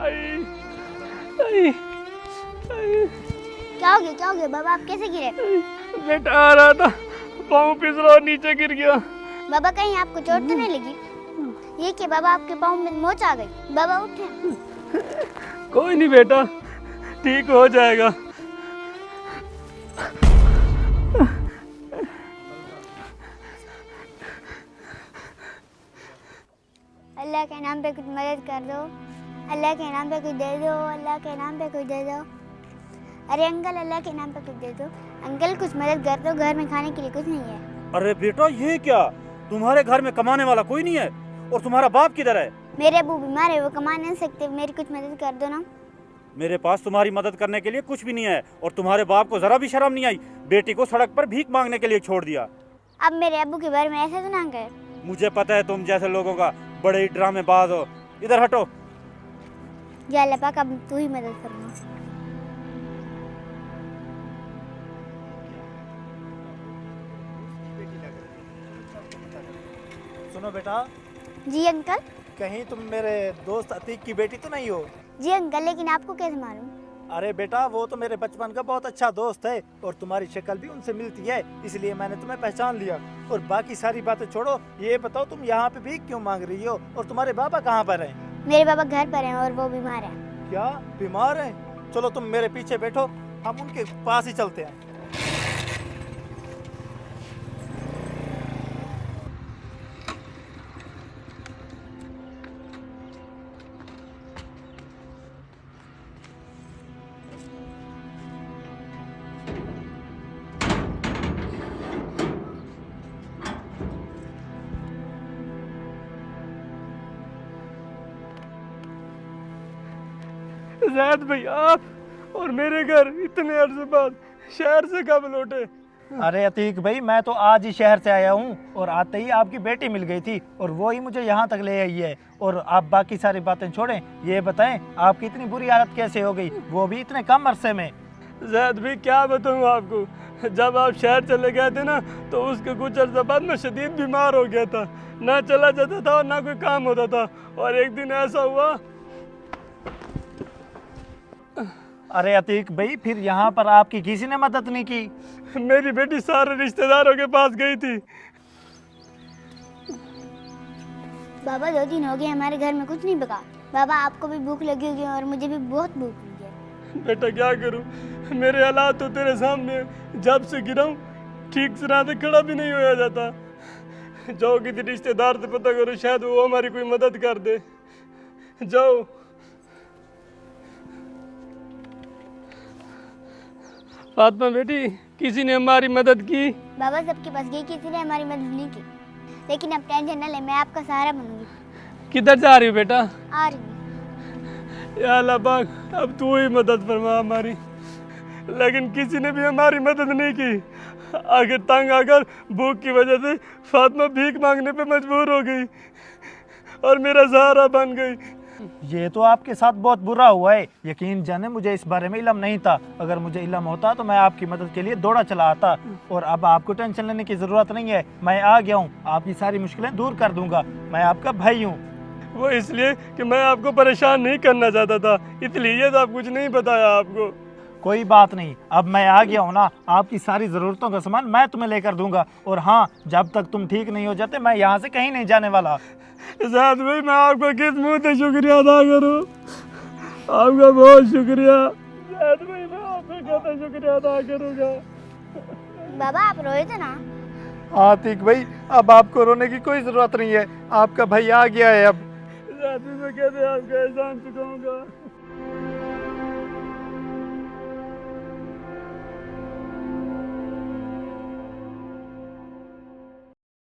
आई, आई, आई, क्या हो गया बाबा, आप कैसे गिरे? बेटा आ रहा था, पाँव फिसला और नीचे गिर गया। बाबा कहीं आपको चोट तो नहीं लगी? ये कि बाबा आपके पाँव में मोच आ गई। बाबा उठे। कोई नहीं बेटा, ठीक हो जाएगा। अल्लाह के नाम पे कुछ मदद कर दो, अल्लाह के नाम पे कुछ दे दो, अल्लाह के नाम पे कुछ दे दो। अरे अंकल, अल्लाह के नाम पे कुछ दे दो अंकल, कुछ मदद कर दो, घर में खाने के लिए कुछ नहीं है। अरे बेटा ये क्या, तुम्हारे घर में कमाने वाला कोई नहीं है? और तुम्हारा बाप किधर है? मेरे अबू बीमार है, वो कमा नहीं सकते, मेरी कुछ मदद कर दो ना। मेरे पास तुम्हारी मदद करने के लिए कुछ भी नहीं है। और तुम्हारे बाप को जरा भी शर्म नहीं आई, बेटी को सड़क पर भीख मांगने के लिए छोड़ दिया। अब मेरे अबू के बारे में ऐसा तो ना कहे। मुझे पता है तुम जैसे लोगों का बड़े ही ड्रामेबाज हो। इधर हटो। या अल्लाह पाक, अब तू ही मदद करना। सुनो बेटा, जी अंकल। कहीं तुम मेरे दोस्त अतीक की बेटी तो नहीं हो? जी अंकल, लेकिन आपको कैसे मालूम? अरे बेटा, वो तो मेरे बचपन का बहुत अच्छा दोस्त है और तुम्हारी शक्ल भी उनसे मिलती है, इसलिए मैंने तुम्हें पहचान लिया। और बाकी सारी बातें छोड़ो, ये बताओ तुम यहाँ पे भीख क्यों मांग रही हो? और तुम्हारे पापा कहाँ पर हैं? मेरे पापा घर पर हैं और वो बीमार हैं। क्या बीमार हैं? चलो तुम मेरे पीछे बैठो, हम उनके पास ही चलते हैं। ज़ैद भाई, आप और मेरे घर इतने अर्से बाद शहर से कब लौटे? अरे अतीक भाई, मैं तो आज ही शहर से आया हूँ और आते ही आपकी बेटी मिल गई थी और वो ही मुझे यहाँ तक ले आई है। और आप बाकी सारी बातें छोड़ें, ये बताएं आपकी इतनी बुरी हालत कैसे हो गई, वो भी इतने कम अरसे में? ज़ैद भाई क्या बताऊँ आपको, जब आप शहर चले गए थे ना, तो उसके कुछ अर्से बाद मैं शदीद बीमार हो गया था। ना चला जाता था और ना कोई काम होता था। और एक दिन ऐसा हुआ। अरे अतीक भाई, फिर यहाँ पर आपकी किसी ने मदद नहीं की? मेरी बेटी सारे रिश्तेदारों के पास गई थी। बाबा 2 दिन हो गए हमारे घर में कुछ नहीं पका। बाबा आपको भी भूख लगी होगी और मुझे भी बहुत भूख लगी है। बेटा क्या करूं, मेरे हालात तो तेरे सामने हैं। जब से गिरा हूं, ठीक से रात खड़ा भी नहीं होया जाता। जाओ किसी रिश्तेदार से पता करो, शायद वो हमारी कोई मदद कर दे। जाओ। फातिमा बेटी, किसी ने हमारी मदद की? बाबा सबके पास गई, किसी ने हमारी मदद नहीं की, लेकिन अब टेंशन न ले, मैं आपका सहारा बनूंगी। किधर जा रही हो बेटा? आ रही हूँ। या अल्लाह पाक, अब तू ही मदद फरमा हमारी। लेकिन किसी ने भी हमारी मदद नहीं की। आगे तंग आकर भूख की वजह से फातिमा भीख मांगने पे मजबूर हो गई और मेरा सहारा बन गई। ये तो आपके साथ बहुत बुरा हुआ है। यकीन जाने मुझे इस बारे में इल्म नहीं था। अगर मुझे इल्म होता तो मैं आपकी मदद के लिए दौड़ा चला आता। और अब आपको टेंशन लेने की ज़रूरत नहीं है, मैं आ गया हूँ, आपकी सारी मुश्किलें दूर कर दूंगा। मैं आपका भाई हूँ। वो इसलिए कि मैं आपको परेशान नहीं करना चाहता था, इसलिए तो आप कुछ नहीं बताया आपको। कोई बात नहीं, अब मैं आ गया हूँ ना, आपकी सारी ज़रूरतों का सामान मैं तुम्हें लेकर दूंगा। और हाँ, जब तक तुम ठीक नहीं हो जाते मैं यहाँ से कहीं नहीं जाने वाला। ज़ैद भाई, मैं आपका किस मुँह से शुक्रिया अदा करूँ? आपका बहुत शुक्रिया। ज़ैद भाई, मैं आपका कैसे शुक्रिया अदा करूँगा? बाबा आप रोए थे ना? आतिक भाई, अब आपको रोने की कोई ज़रूरत नहीं है, आपका भाई आ गया है अब। ज़ैद भाई, मैं कैसे आपका एहसान चुकाऊँगा?